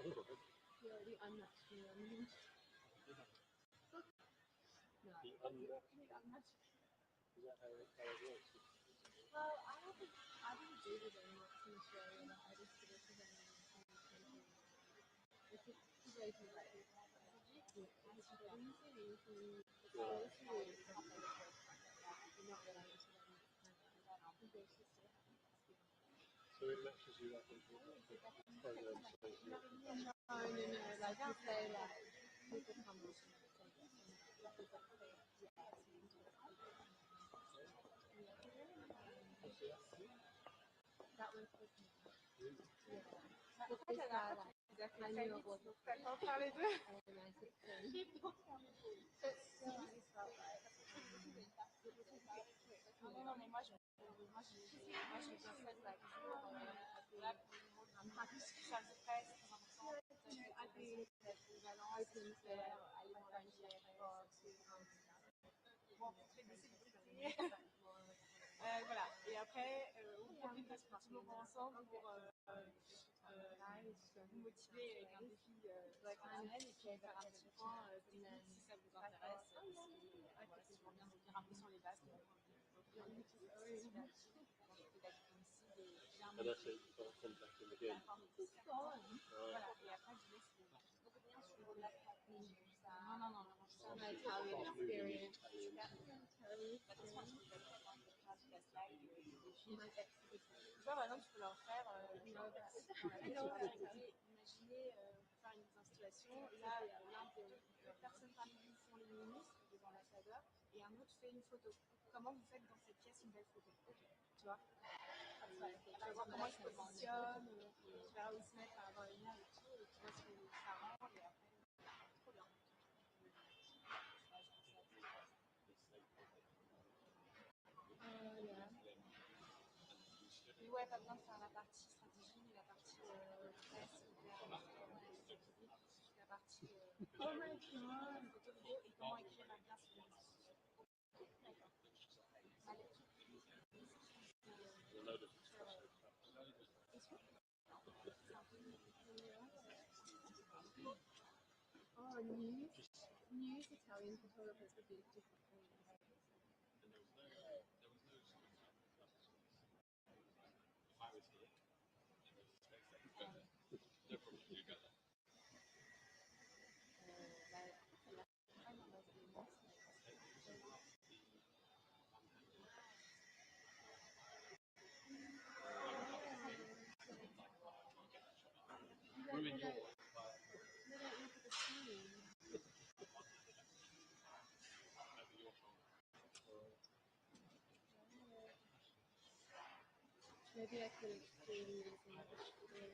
The unnatural ones. No. The unnatural. Unnatural. Is that how it works? Well, I didn't do the donuts in Australia, but I just did it for them in the it's just way too late. It's supposed to be stuff like this, but not related to them. So it matches you up into programs. No, like you say, like people come up and say that one's for me. Yeah. But this guy, like, I knew it wasn't for me. And I said, but still, I just felt like Non, mais moi, je veux bien faire like, I'm happy ce que ça me fait, c'est très important. I'd be open to aller dans la Rencontrer des célébrités. Voilà. Et après, on prend une place pour ensemble pour vous motiver avec un défi personnel et puis faire un petit point technique si ça vous intéresse. Voilà, si on vient de revenir un peu sur les bases. And that's it, you've got to contact them again. Voilà, et après, je laisse non. an Italian experience. Tu vois, par exemple, tu peux leur faire imaginez faire une installation. Là, deux personnes parmi vous font les ministres devant l'ambassadeur et un autre fait une photo. Comment vous faites dans cette pièce une belle photo? Tu vois, tu vas voir comment ils se positionnent, tu verras où ils se mettent par rapport à la lumière et tout, et tu vois ce que ça rend, et après, trop bien. Mais ouais, pas besoin de faire la partie stratégie, mais la partie presse, la partie Oh my god! photo vidéo et comment écrire un bien sur les réseaux. Allez. Oh, news Italian photographers would do different things. And there was no if I was here, no problem, you go there. Ruin your life. They don't look at the screen. Over your shoulder. Maybe I could have seen using the screen.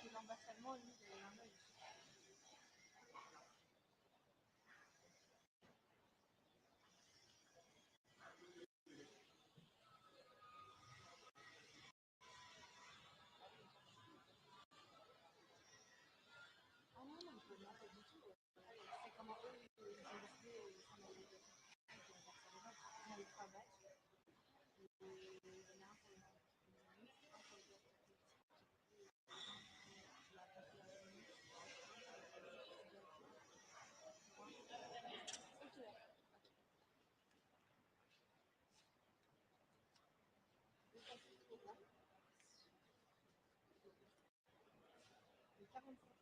Et l'ambassadeur, lui, il avait un œil. Ah non, pas du tout. C'est comment eux, ils ont décidé, ils sont allés trois batchs. Et il y en a un pour le ministre, un pour le le 45.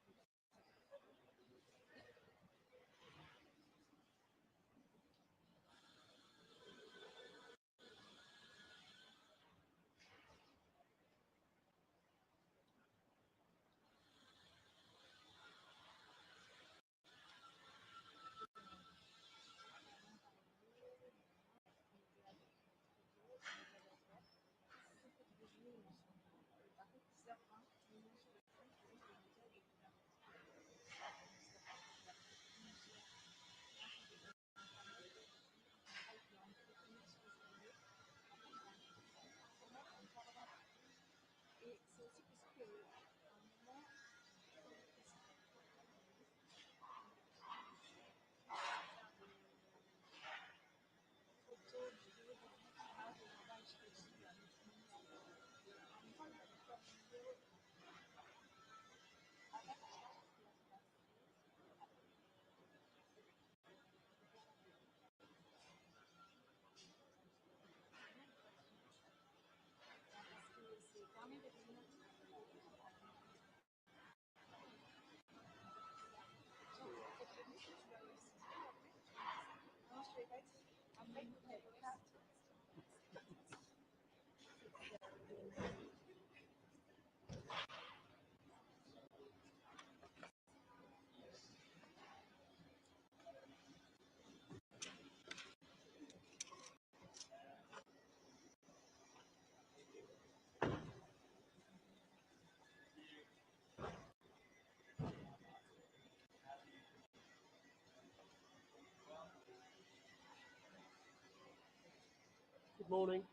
Good morning.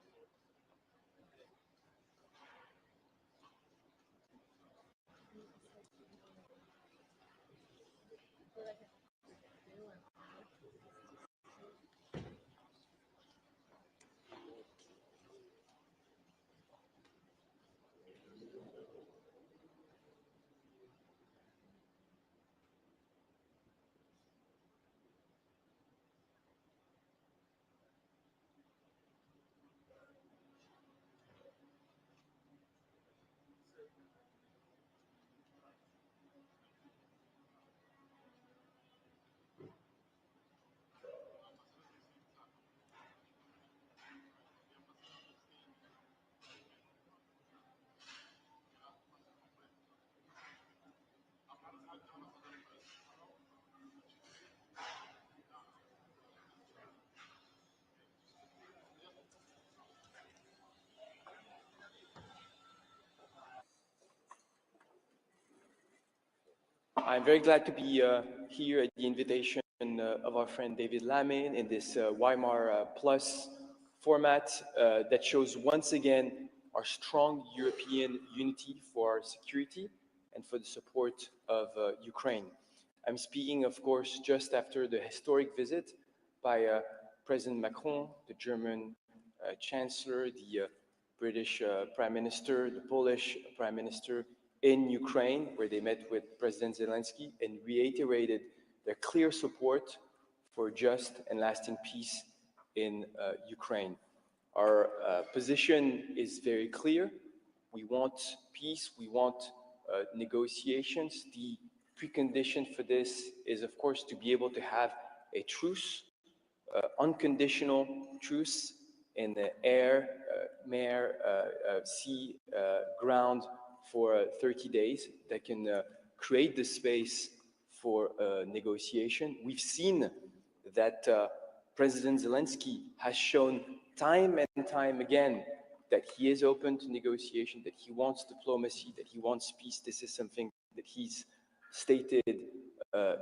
I'm very glad to be here at the invitation of our friend David Lammy in this Weimar Plus format that shows once again our strong European unity for our security and for the support of Ukraine. I'm speaking, of course, just after the historic visit by President Macron, the German Chancellor, the British Prime Minister, the Polish Prime Minister, in Ukraine, where they met with President Zelensky and reiterated their clear support for just and lasting peace in Ukraine. Our position is very clear. We want peace, we want negotiations. The precondition for this is, of course, to be able to have a truce, unconditional truce in the air, sea, ground, for 30 days that can create the space for negotiation. We've seen that President Zelensky has shown time and time again that he is open to negotiation, that he wants diplomacy, that he wants peace. This is something that he's stated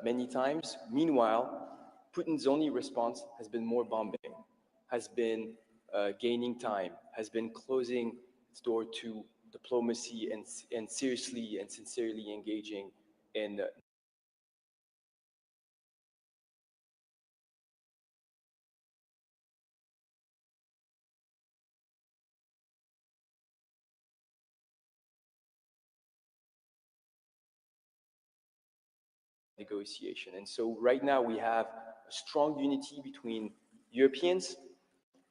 many times. Meanwhile, Putin's only response has been more bombing, has been gaining time, has been closing its door to diplomacy and seriously and sincerely engaging in negotiation. And so right now we have a strong unity between Europeans,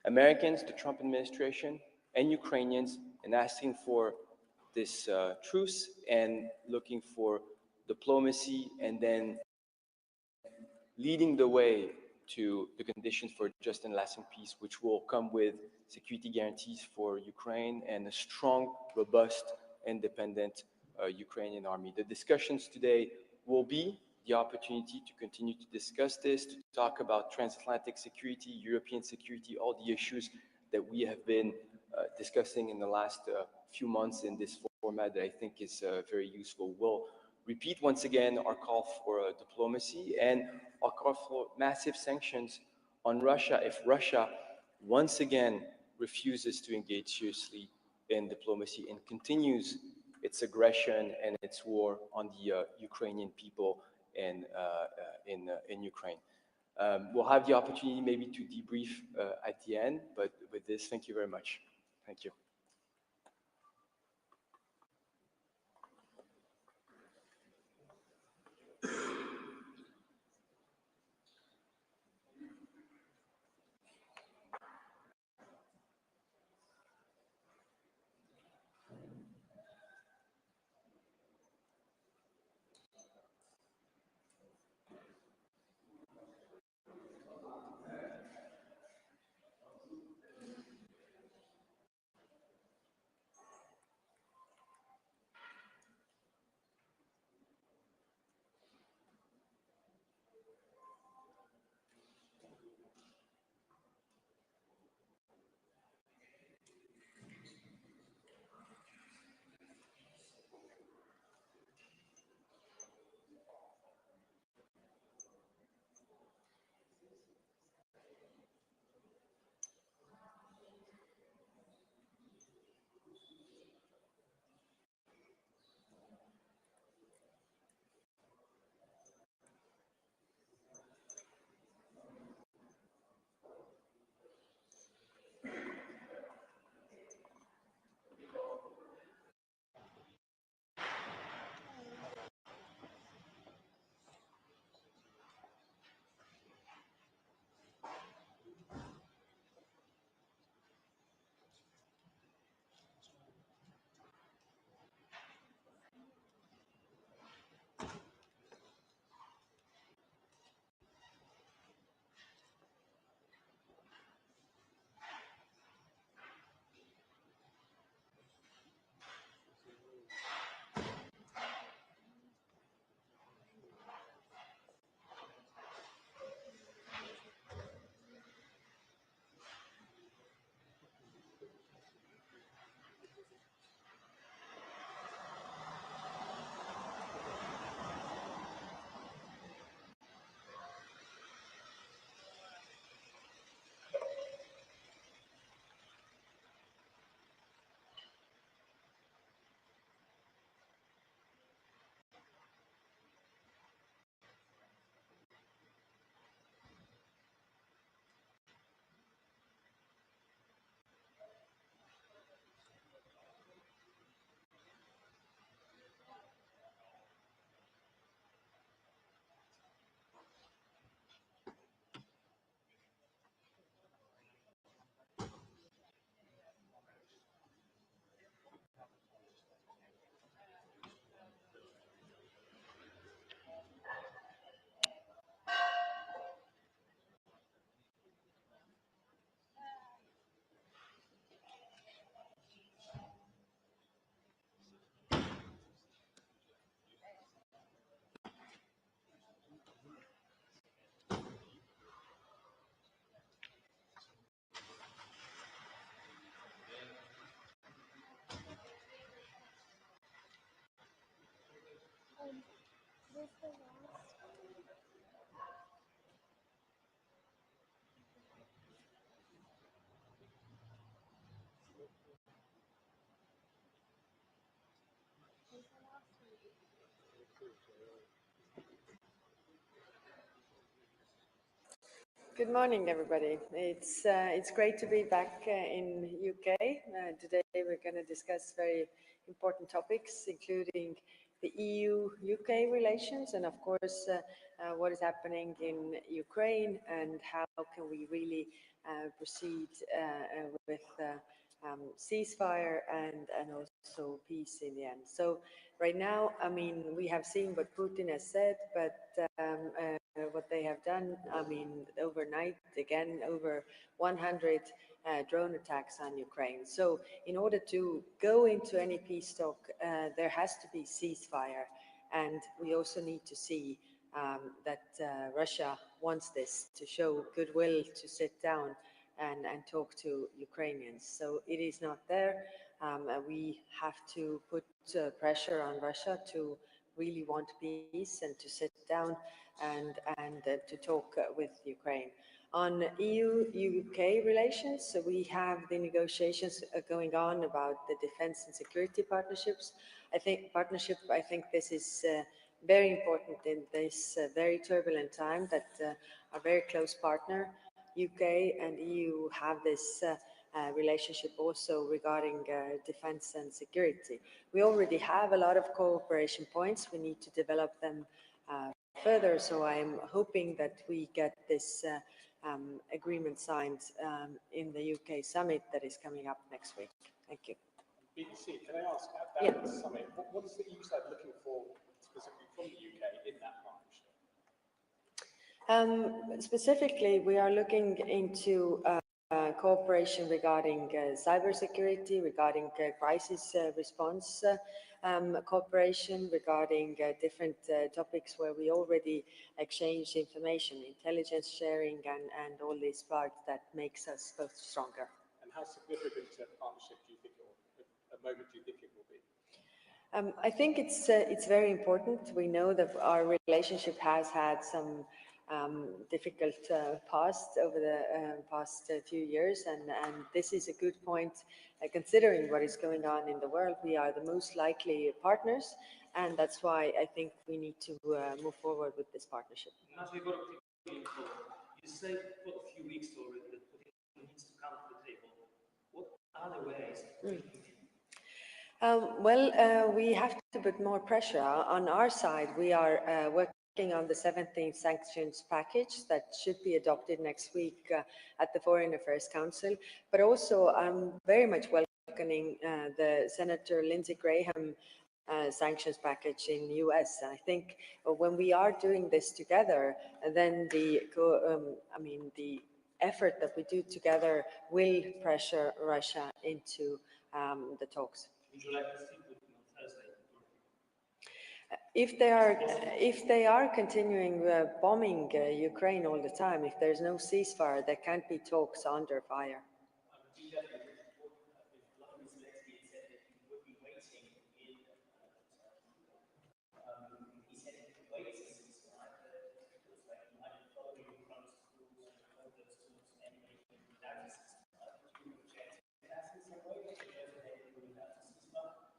Americans, the Trump administration, and Ukrainians in asking for this truce and looking for diplomacy and then leading the way to the conditions for just and lasting peace, which will come with security guarantees for Ukraine and a strong, robust, independent Ukrainian army. The discussions today will be the opportunity to continue to discuss this, to talk about transatlantic security, European security, all the issues that we have been discussing in the last few months in this format that I think is very useful. We'll repeat once again our call for diplomacy and our call for massive sanctions on Russia if Russia once again refuses to engage seriously in diplomacy and continues its aggression and its war on the Ukrainian people in Ukraine. We'll have the opportunity maybe to debrief at the end, but with this, thank you very much. Thank you. Good morning, everybody. It's great to be back in UK. Today we're going to discuss very important topics, including the EU-UK relations, and of course, what is happening in Ukraine and how can we really proceed with ceasefire and also peace in the end. So right now, I mean, we have seen what Putin has said, but what they have done, I mean, overnight, again, over 100 drone attacks on Ukraine. So in order to go into any peace talk, there has to be ceasefire. And we also need to see that Russia wants this, to show goodwill, to sit down and talk to Ukrainians. So it is not there. We have to put pressure on Russia to really want peace and to sit down and to talk with Ukraine. On EU-UK relations, so we have the negotiations going on about the defense and security partnerships. I think this is very important in this very turbulent time that our very close partner, UK and EU, have this relationship also regarding defense and security. We already have a lot of cooperation points. We need to develop them further, so I'm hoping that we get this agreement signed in the UK summit that is coming up next week. Thank you. BBC, can I ask, at that summit, what is the EU side looking for specifically from the UK in that partnership? Specifically, we are looking into cooperation regarding cybersecurity, regarding crisis response cooperation, regarding different topics where we already exchange information, intelligence sharing, and all these parts that makes us both stronger. And how significant a partnership do you think, or a moment do you think it will be? I think it's very important. We know that our relationship has had some difficult past over the past few years, and this is a good point considering what is going on in the world. We are the most likely partners, and that's why I think we need to move forward with this partnership. You said for a few weeks already that Putin needs to come to the table. What other ways? We have to put more pressure. On our side, we are working on the 17th sanctions package that should be adopted next week at the Foreign Affairs Council. But also, I'm very much welcoming the Senator Lindsey Graham sanctions package in the US. And I think when we are doing this together, then the effort that we do together will pressure Russia into the talks. Would you like to see Putin on Thursday? If they are continuing bombing Ukraine all the time, if there's no ceasefire, there can't be talks under fire.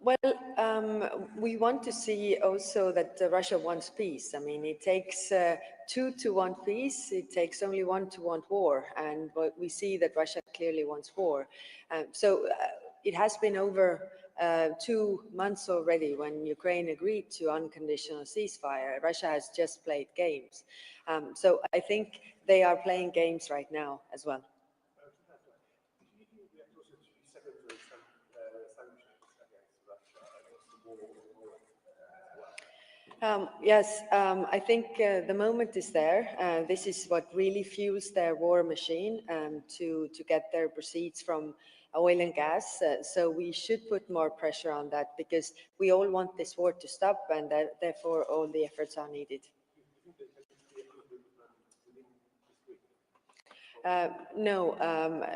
Well, we want to see also that Russia wants peace. I mean, it takes two to want peace. It takes only one to want war. And we see that Russia clearly wants war. It has been over 2 months already when Ukraine agreed to unconditional ceasefire. Russia has just played games. So I think they are playing games right now as well. Yes, I think the moment is there. This is what really fuels their war machine to get their proceeds from oil and gas. So we should put more pressure on that because we all want this war to stop, and therefore all the efforts are needed. No,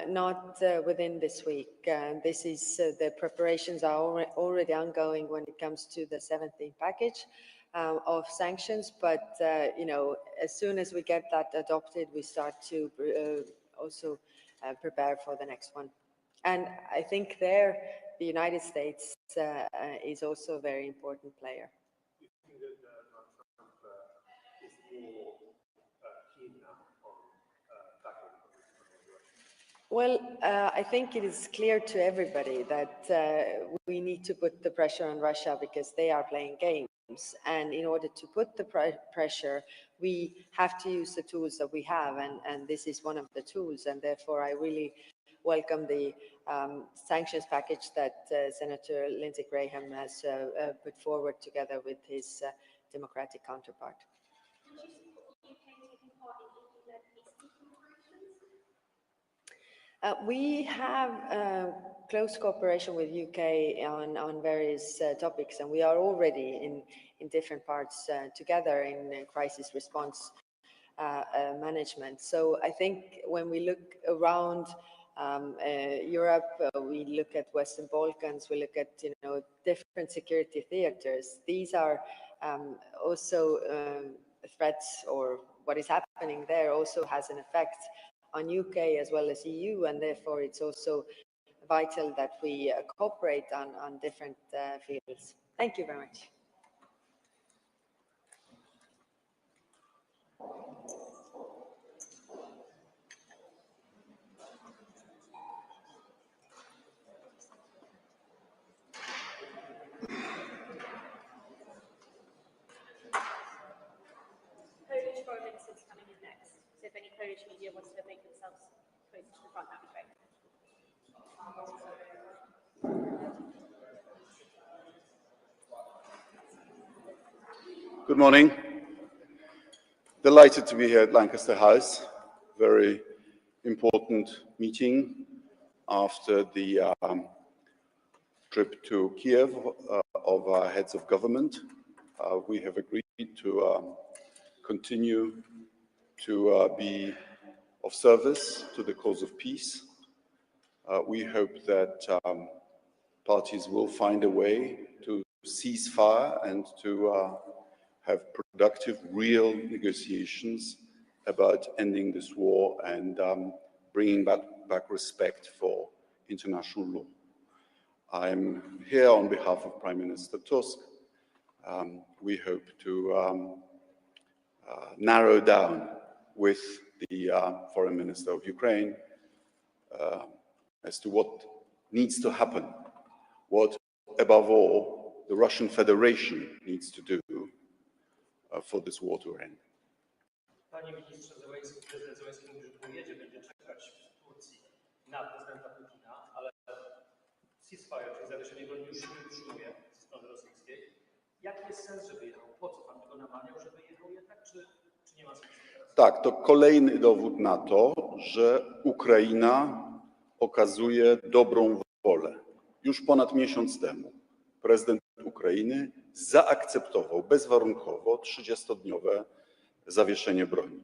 not within this week. This is the preparations are already ongoing when it comes to the 17th package. of sanctions, but you know, as soon as we get that adopted, we start to also prepare for the next one. And I think there, the United States is also a very important player. You think that Donald Trump is more keen now on tackling Russia? Well, I think it is clear to everybody that we need to put the pressure on Russia because they are playing games. And in order to put the pressure, we have to use the tools that we have, and this is one of the tools. And therefore, I really welcome the sanctions package that Senator Lindsey Graham has put forward together with his Democratic counterpart. Would you support the UK taking part in EU-led peacekeeping operations? We have close cooperation with UK on various topics, and we are already in different parts together in crisis response management. So I think when we look around Europe, we look at Western Balkans, we look at different security theaters. These are also threats, or what is happening there also has an effect on UK as well as EU, and therefore it's also vital that we cooperate on different fields. Thank you very much. Polish foreign ministers coming in next. So if any Polish media wants to make themselves close to the front, that'd be great. Good morning. Delighted to be here at Lancaster House. Very important meeting after the trip to Kiev of our heads of government. We have agreed to continue to be of service to the cause of peace. We hope that parties will find a way to cease fire and to have productive, real negotiations about ending this war and bringing back respect for international law. I'm here on behalf of Prime Minister Tusk. We hope to narrow down with the Foreign Minister of Ukraine as to what needs to happen, what, above all, the Russian Federation needs to do for this war to end. Panie ministrze, prezydent Zełenski mówi, że pojedzie, będzie czekać w Turcji na prezydenta Putina, ale ceasefire, czyli zawieszenie broni, już się nie utrzymuje ze strony rosyjskiej. Jaki jest sens, żeby jechał? Po co pan tego namawiał, żeby jechał jednak, czy nie ma sensu? Tak, to kolejny dowód na to, że Ukraina okazuje dobrą wolę. Już ponad miesiąc temu prezydent Ukrainy zaakceptował bezwarunkowo 30-dniowe zawieszenie broni.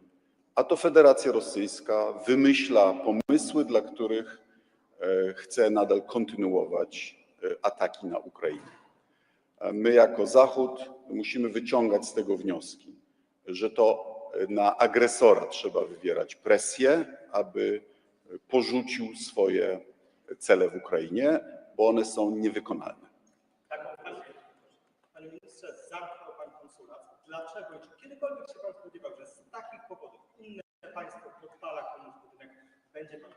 A to Federacja Rosyjska wymyśla pomysły, dla których chce nadal kontynuować ataki na Ukrainę. My jako Zachód musimy wyciągać z tego wnioski, że to na agresora trzeba wywierać presję, aby porzucił swoje cele w Ukrainie, bo one są niewykonalne. Panie ministrze, zamknął pan konsulat. Dlaczego i czy kiedykolwiek się pan spodziewał, że z takich powodów inne państwo podpala komuś budynek, będzie pan się?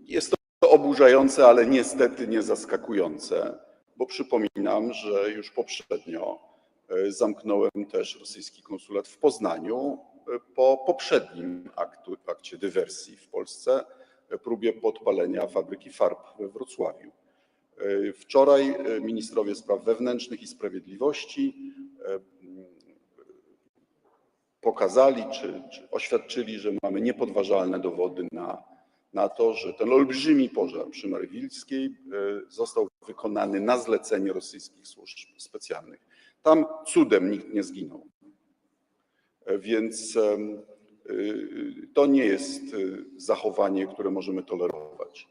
Jest to oburzające, ale niestety nie zaskakujące, bo przypominam, że już poprzednio zamknąłem też rosyjski konsulat w Poznaniu po poprzednim akcie dywersji w Polsce, próbie podpalenia fabryki farb we Wrocławiu. Wczoraj ministrowie spraw wewnętrznych i sprawiedliwości pokazali czy oświadczyli, że mamy niepodważalne dowody na to, że ten olbrzymi pożar przy Marywilskiej został wykonany na zlecenie rosyjskich służb specjalnych. Tam cudem nikt nie zginął. Więc to nie jest zachowanie, które możemy tolerować.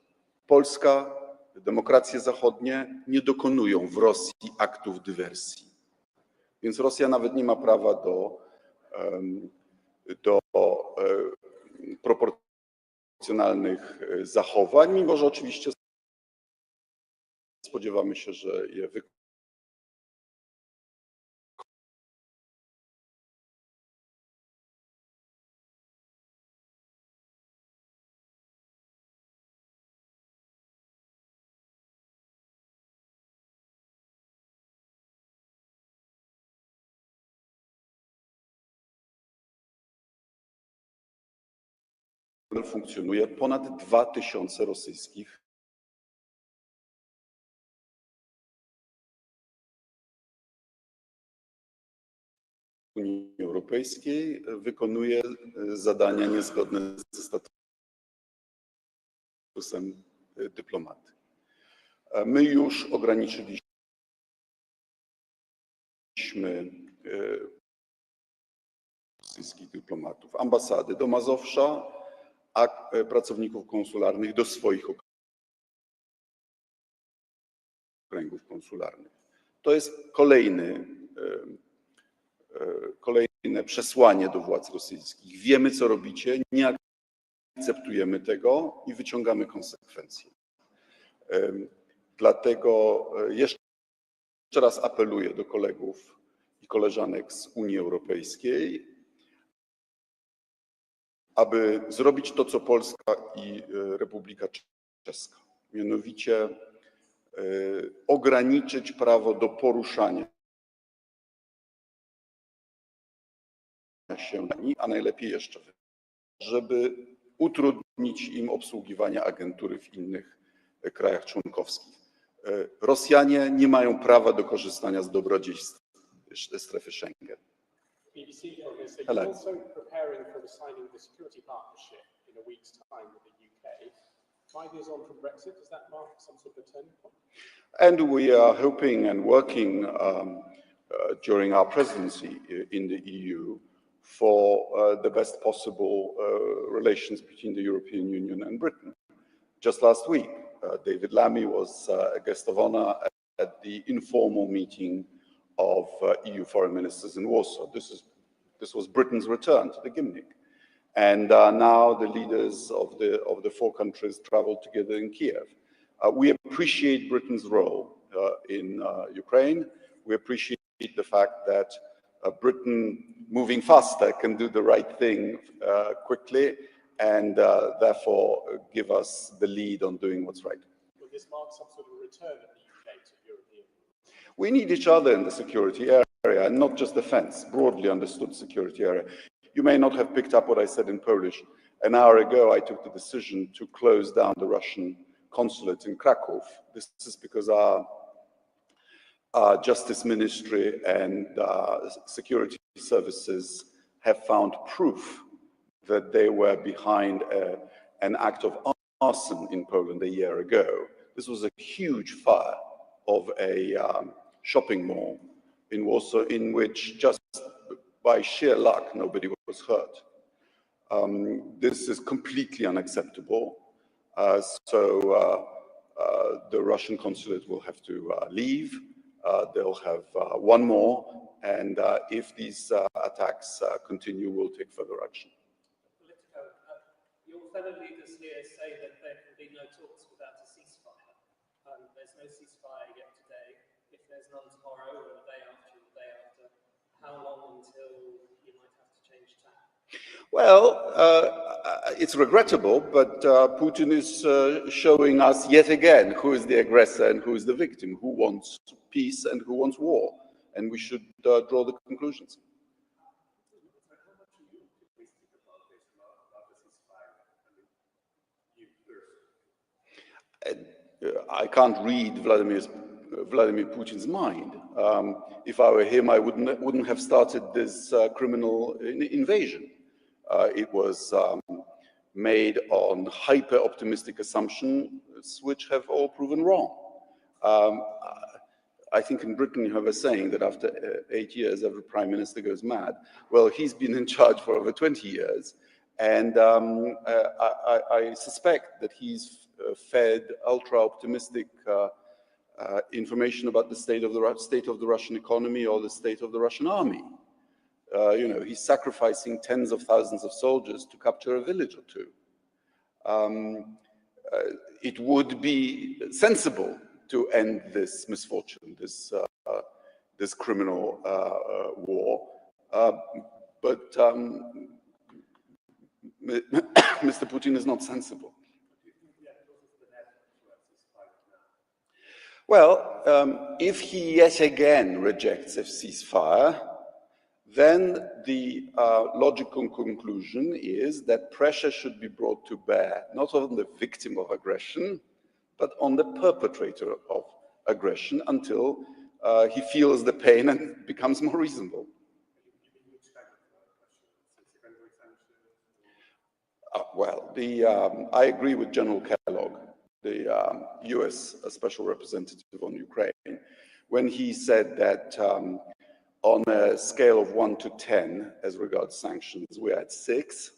Polska Demokracje zachodnie nie dokonują w Rosji aktów dywersji. Więc Rosja nawet nie ma prawa do proporcjonalnych zachowań, mimo że oczywiście spodziewamy się, że je wykona. Funkcjonuje ponad 2000 rosyjskich Unii Europejskiej wykonuje zadania niezgodne ze statusem dyplomaty. My już ograniczyliśmy rosyjskich dyplomatów, ambasady do Mazowsza, a pracowników konsularnych do swoich okręgów konsularnych. To jest kolejne przesłanie do władz rosyjskich. Wiemy, co robicie, nie akceptujemy tego i wyciągamy konsekwencje. Dlatego jeszcze raz apeluję do kolegów i koleżanek z Unii Europejskiej, aby zrobić to, co Polska i Republika Czeska. Mianowicie ograniczyć prawo do poruszania się, a najlepiej jeszcze, żeby utrudnić im obsługiwanie agentury w innych krajach członkowskich. Rosjanie nie mają prawa do korzystania z dobrodziejstw strefy Schengen. BBC focus, you're also preparing for the signing of the security partnership in a week's time with the UK. 5 years on from Brexit, does that mark some sort of a turning point? And we are hoping and working during our presidency in the EU for the best possible relations between the European Union and Britain. Just last week, David Lammy was a guest of honor at the informal meeting of EU foreign ministers in Warsaw. This was Britain's return to the Gymnich. And now the leaders of the four countries traveled together in Kiev. We appreciate Britain's role in Ukraine. We appreciate the fact that Britain, moving faster, can do the right thing quickly and therefore give us the lead on doing what's right. Will this mark some sort of return of the UK to European? We need each other in the security area, and not just defense, broadly understood security area. You may not have picked up what I said in Polish. An hour ago, I took the decision to close down the Russian consulate in Krakow. This is because our Justice Ministry and security services have found proof that they were behind an act of arson in Poland a year ago. This was a huge fire of a shopping mall in Warsaw, in which just by sheer luck, nobody was hurt. This is completely unacceptable. So the Russian consulate will have to leave. They'll have one more, and if these attacks continue, we'll take further action. Politico, your fellow leaders here say that there can be no talks without a ceasefire. There's no ceasefire yet today. If there's none tomorrow or the day after, how long until you might have to change tack? Well, it's regrettable, but Putin is showing us yet again who is the aggressor and who is the victim, who wants peace and who wants war, and we should draw the conclusions. I can't read Vladimir Putin's mind. If I were him, I wouldn't have started this criminal invasion. It was made on hyper-optimistic assumptions, which have all proven wrong. I think in Britain you have a saying that after 8 years, every prime minister goes mad. Well, he's been in charge for over 20 years, And I suspect that he's fed ultra-optimistic information about the state of the Russian economy or the state of the Russian army. You know, he's sacrificing tens of thousands of soldiers to capture a village or two. It would be sensible to end this misfortune, this criminal war, but Mr. Putin is not sensible. Well, if he yet again rejects a ceasefire, then the logical conclusion is that pressure should be brought to bear, not on the victim of aggression, but on the perpetrator of aggression until he feels the pain and becomes more reasonable. Well, I agree with General Kellogg, the US Special Representative on Ukraine, when he said that on a scale of 1 to 10, as regards sanctions, we're at 6,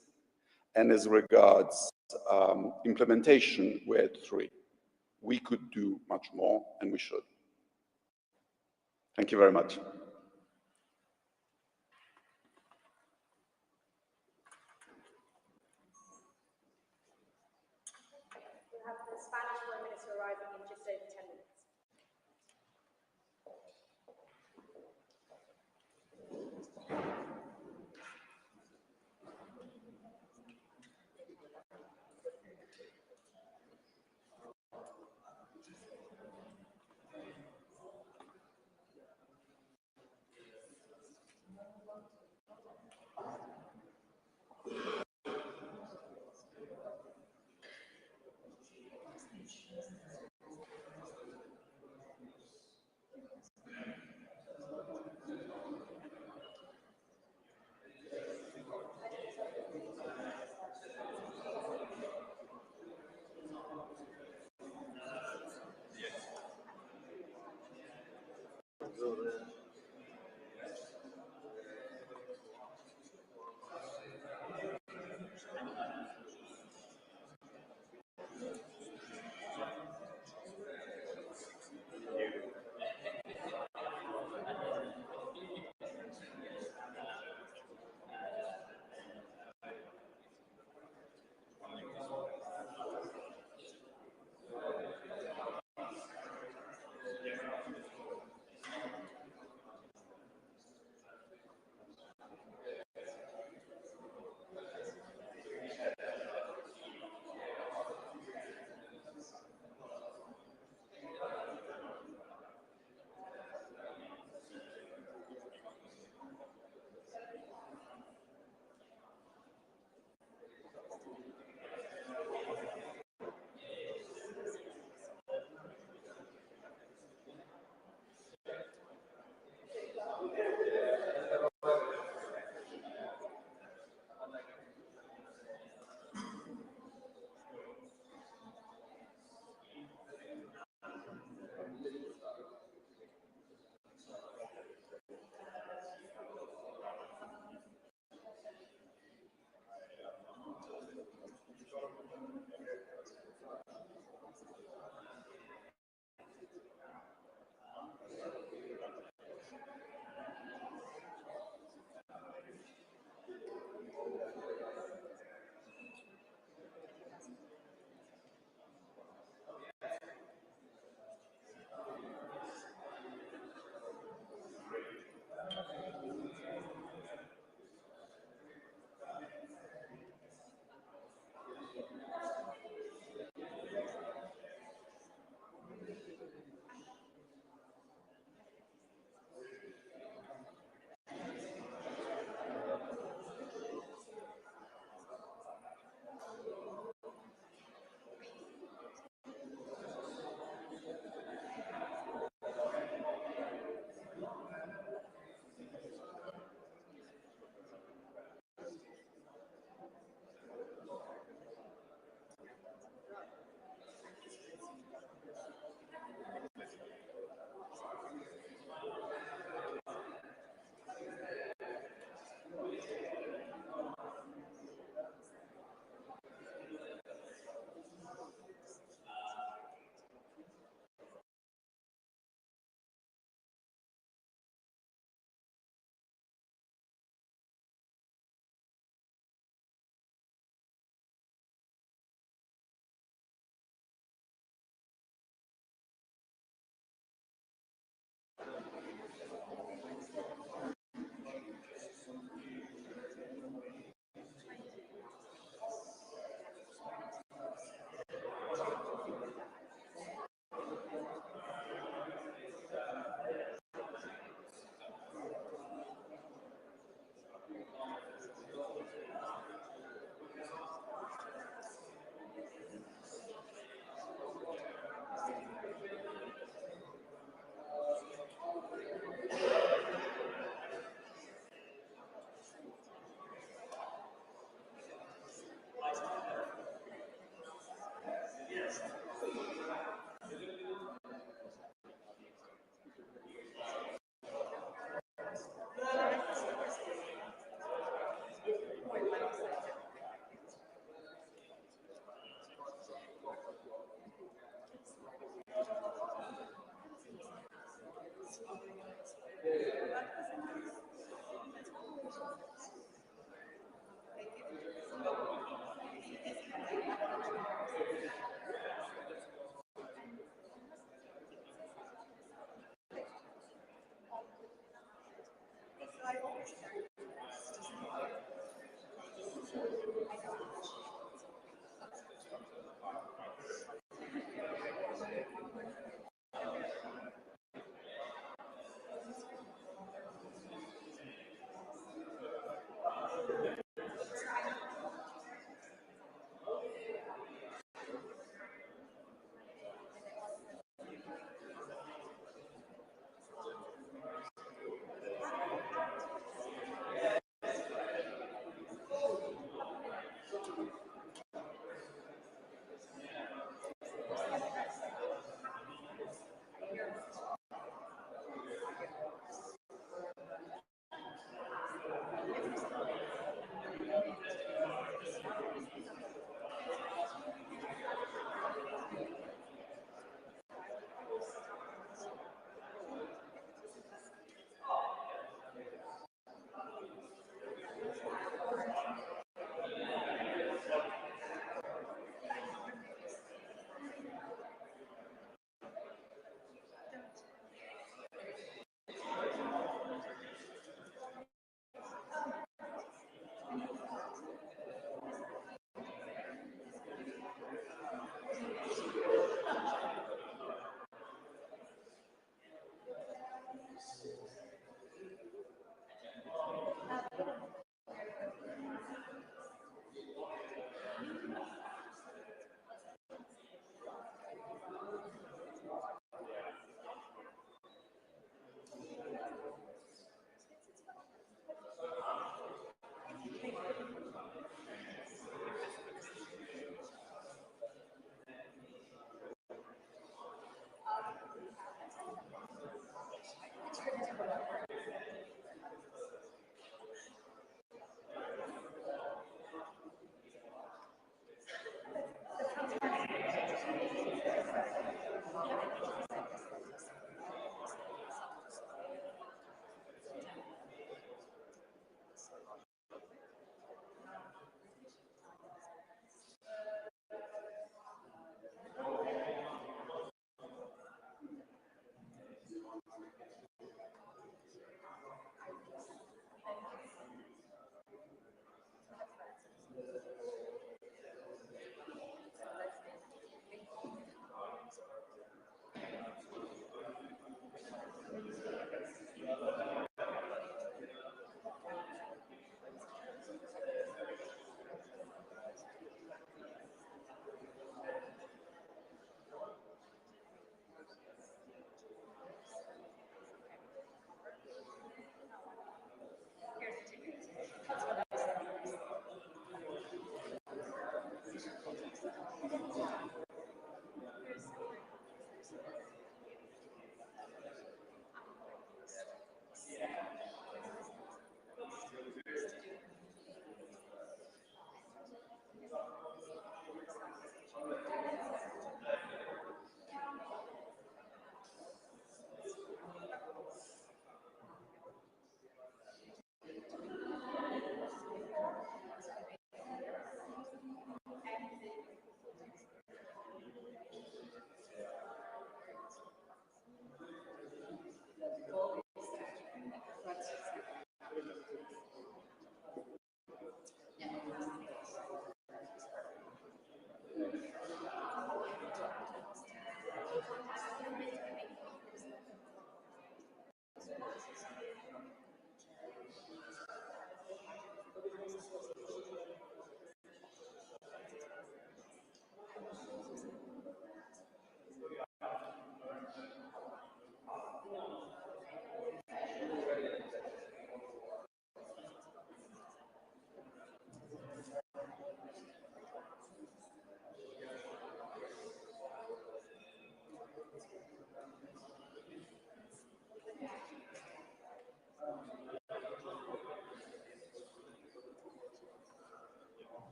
and as regards implementation, we're at 3. We could do much more, and we should. Thank you very much. We'll have the Spanish Prime Minister arriving in just over 10 minutes.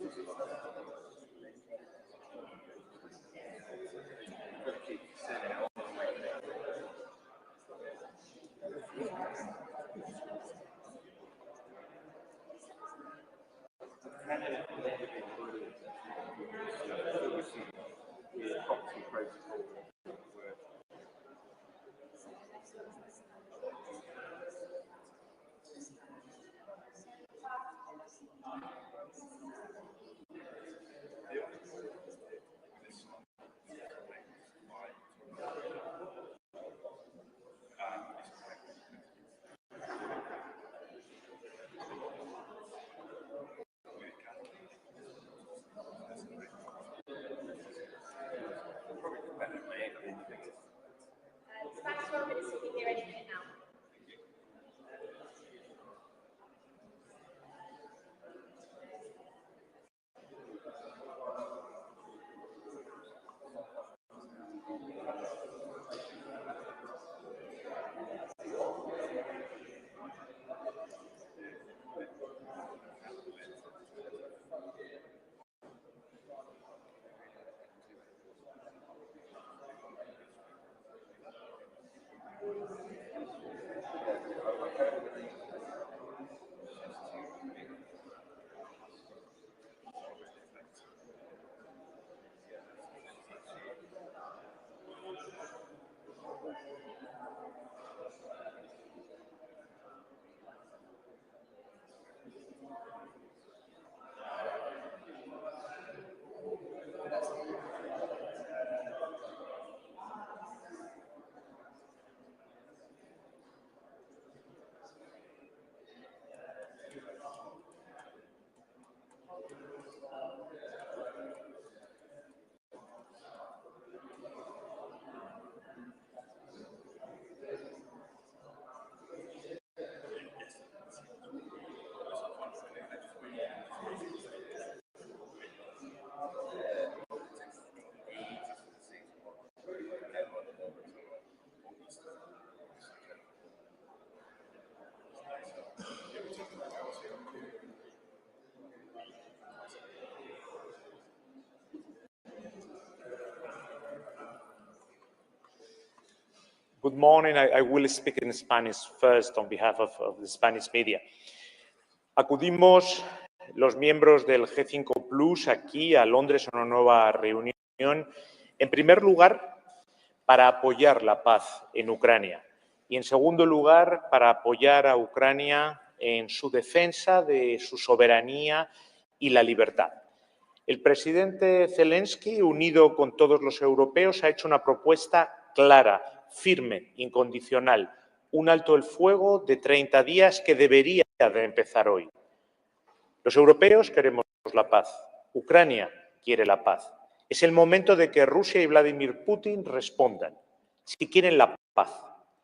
It's about 12 minutes if you can hear anything now. Good morning. I will speak in Spanish first on behalf of the Spanish media. Acudimos los miembros del G5 Plus aquí a Londres a una nueva reunión, en primer lugar, para apoyar la paz en Ucrania y, en segundo lugar, para apoyar a Ucrania en su defensa de su soberanía y la libertad. El presidente Zelensky, unido con todos los europeos, ha hecho una propuesta clara, firme, incondicional, un alto el fuego de 30 días que debería de empezar hoy. Los europeos queremos la paz, Ucrania quiere la paz. Es el momento de que Rusia y Vladimir Putin respondan si quieren la paz,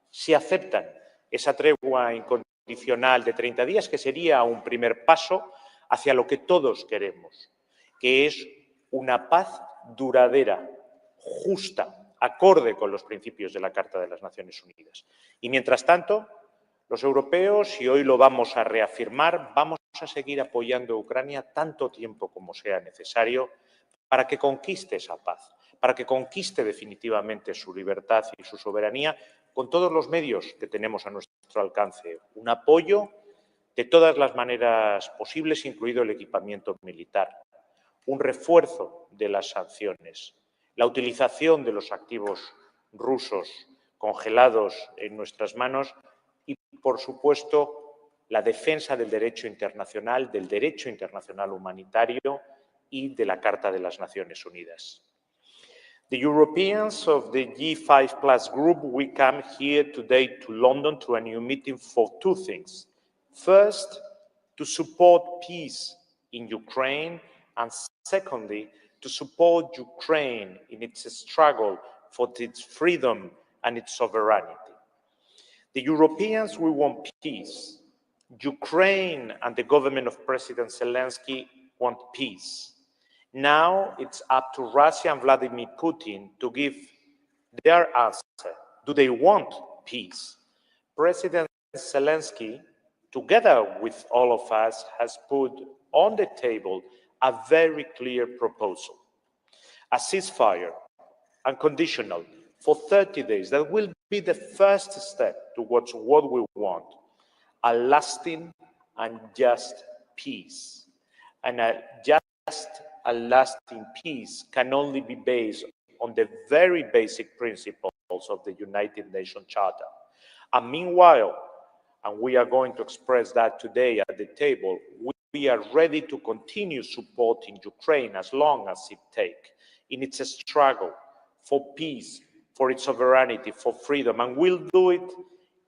si aceptan esa tregua incondicional de 30 días, que sería un primer paso hacia lo que todos queremos, que es una paz duradera, justa, acorde con los principios de la Carta de las Naciones Unidas. Y mientras tanto, los europeos, y hoy lo vamos a reafirmar, vamos a seguir apoyando a Ucrania tanto tiempo como sea necesario para que conquiste esa paz, para que conquiste definitivamente su libertad y su soberanía con todos los medios que tenemos a nuestro alcance. Un apoyo de todas las maneras posibles, incluido el equipamiento militar, un refuerzo de las sanciones, la utilización de los activos rusos congelados en nuestras manos y, por supuesto, la defensa del derecho internacional humanitario y de la Carta de las Naciones Unidas. The Europeans of the G5 Plus group, we come here today to London to a new meeting for two things. First, to support peace in Ukraine, and secondly, to support Ukraine in its struggle for its freedom and its sovereignty. The Europeans, we want peace. Ukraine and the government of President Zelensky want peace. Now it's up to Russia and Vladimir Putin to give their answer. Do they want peace? President Zelensky, together with all of us, has put on the table a very clear proposal. A ceasefire, unconditional, for 30 days. That will be the first step towards what we want, a lasting and just peace. And a just and lasting peace can only be based on the very basic principles of the United Nations Charter. And meanwhile, and we are going to express that today at the table, we are ready to continue supporting Ukraine as long as it takes in its struggle for peace, for its sovereignty, for freedom, and we'll do it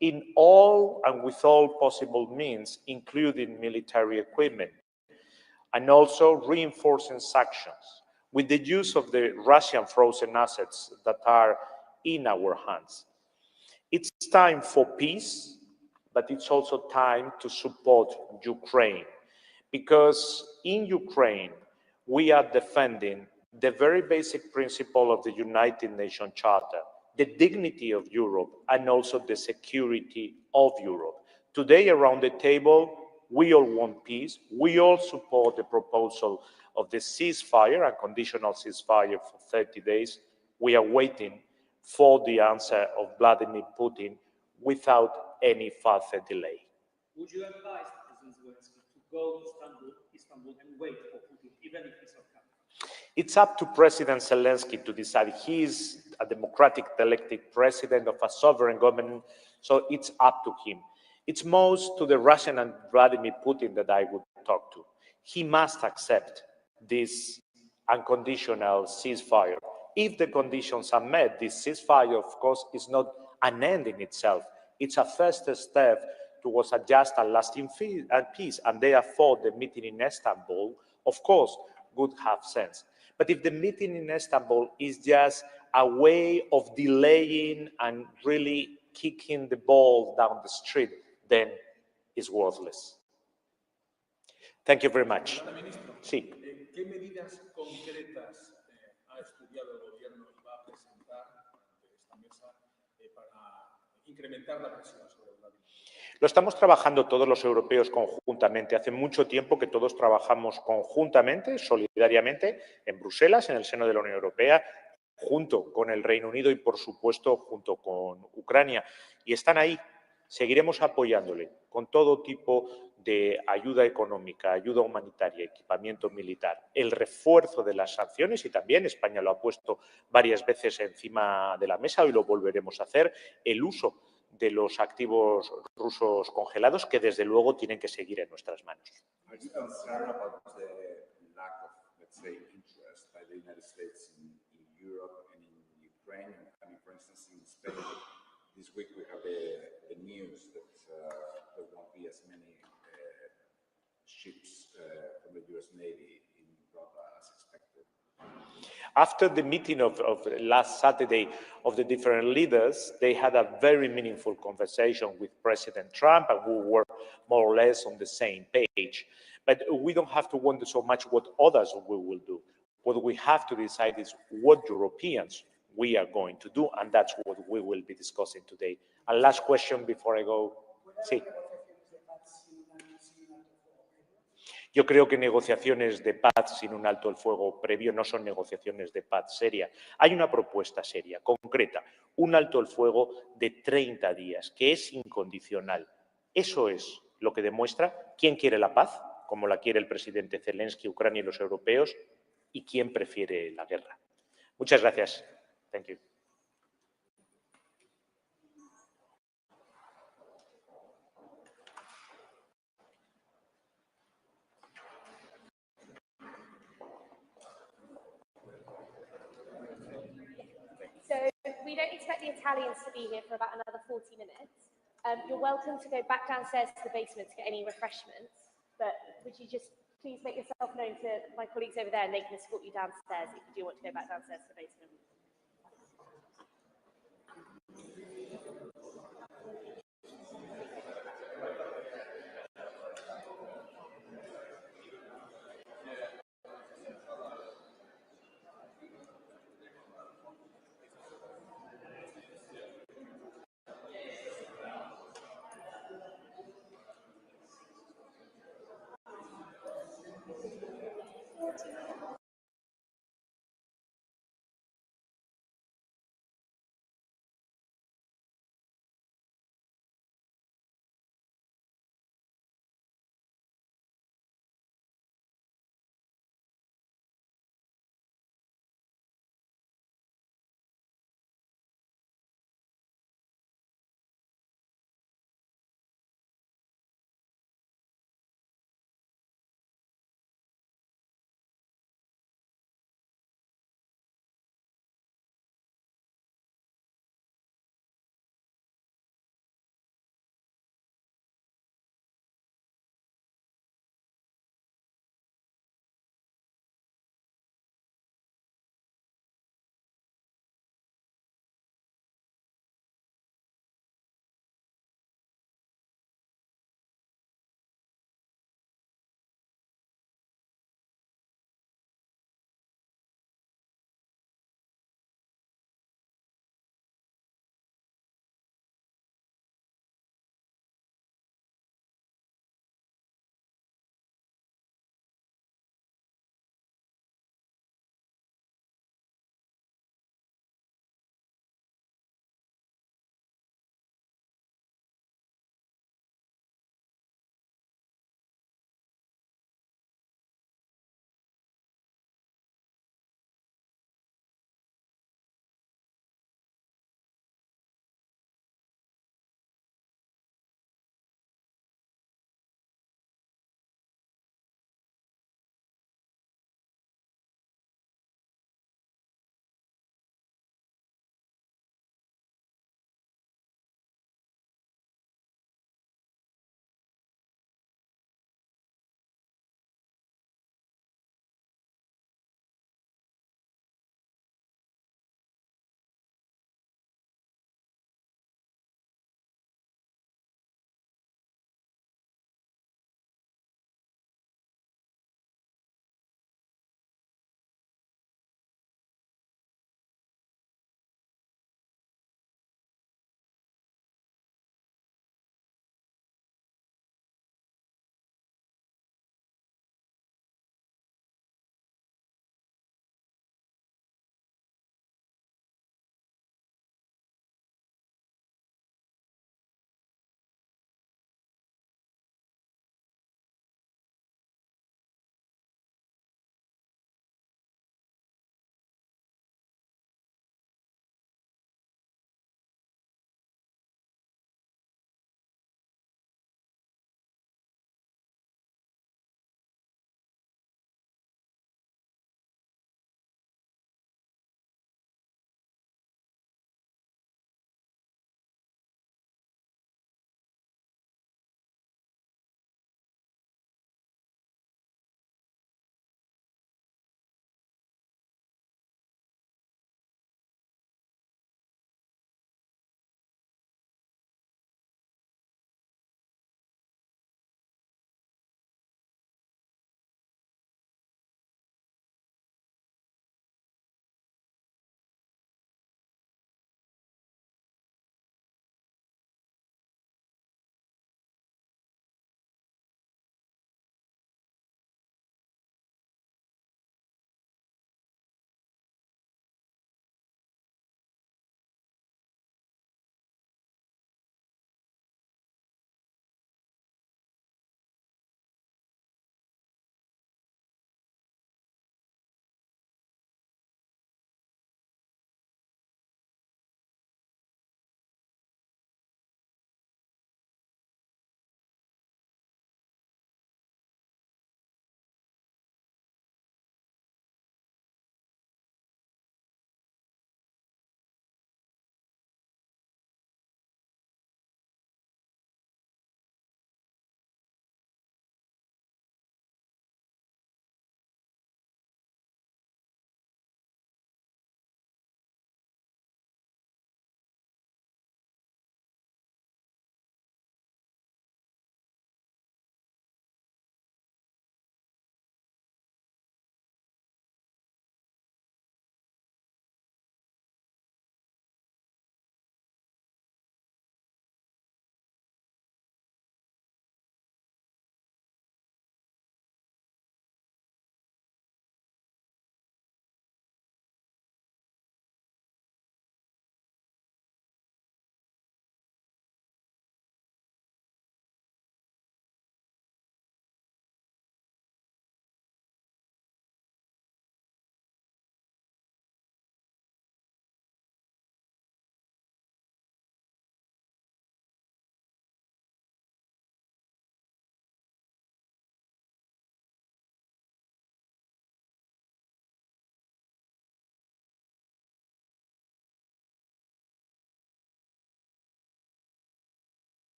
in all and with all possible means, including military equipment, and also reinforcing sanctions with the use of the Russian frozen assets that are in our hands. It's time for peace, but it's also time to support Ukraine, because in Ukraine, we are defending the very basic principle of the United Nations Charter, the dignity of Europe, and also the security of Europe. Today, around the table, we all want peace. We all support the proposal of the ceasefire, a conditional ceasefire for 30 days. We are waiting for the answer of Vladimir Putin without any further delay. Would you advise President Zelensky to go to Istanbul and wait for Putin, even if he's not coming? It's up to President Zelensky to decide. He is a democratic elected president of a sovereign government, so it's up to him. It's most to the Russian and Vladimir Putin that I would talk to. He must accept this unconditional ceasefire. If the conditions are met, this ceasefire, of course, is not an end in itself. It's a first step towards a just and lasting peace, and therefore the meeting in Istanbul, of course, would have sense. But if the meeting in Istanbul is just a way of delaying and really kicking the ball down the street, then it's worthless. Thank you very much. Sí. ¿Qué medidas concretas ha estudiado el gobierno y va a presentar ante esta mesa para incrementar la presión sobre Vladimir? Lo estamos trabajando todos los europeos conjuntamente. Hace mucho tiempo que todos trabajamos conjuntamente, solidariamente, en Bruselas, en el seno de la Unión Europea, junto con el Reino Unido y, por supuesto, junto con Ucrania. Y están ahí. Seguiremos apoyándole con todo tipo de ayuda económica, ayuda humanitaria, equipamiento militar, el refuerzo de las sanciones, y también España lo ha puesto varias veces encima de la mesa, hoy lo volveremos a hacer, el uso de los activos rusos congelados, que desde luego tienen que seguir en nuestras manos. This week we have the news that there won't be as many ships from the US Navy in Rota as expected. After the meeting of last Saturday of the different leaders, they had a very meaningful conversation with President Trump, and we were more or less on the same page. But we don't have to wonder so much what others will do. What we have to decide is what Europeans we are going to do, and that's what we will be discussing today. And last question before I go. Sí. Yo creo que negociaciones de paz sin un alto el fuego previo no son negociaciones de paz seria. Hay una propuesta seria, concreta, un alto el fuego de 30 días, que es incondicional. Eso es lo que demuestra quién quiere la paz, como la quiere el presidente Zelensky, Ucrania y los europeos, y quién prefiere la guerra. Muchas gracias. Thank you. So we don't expect the Italians to be here for about another 40 minutes. You're welcome to go back downstairs to the basement to get any refreshments, but would you just please make yourself known to my colleagues over there and they can escort you downstairs if you do want to go back downstairs to the basement.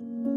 you.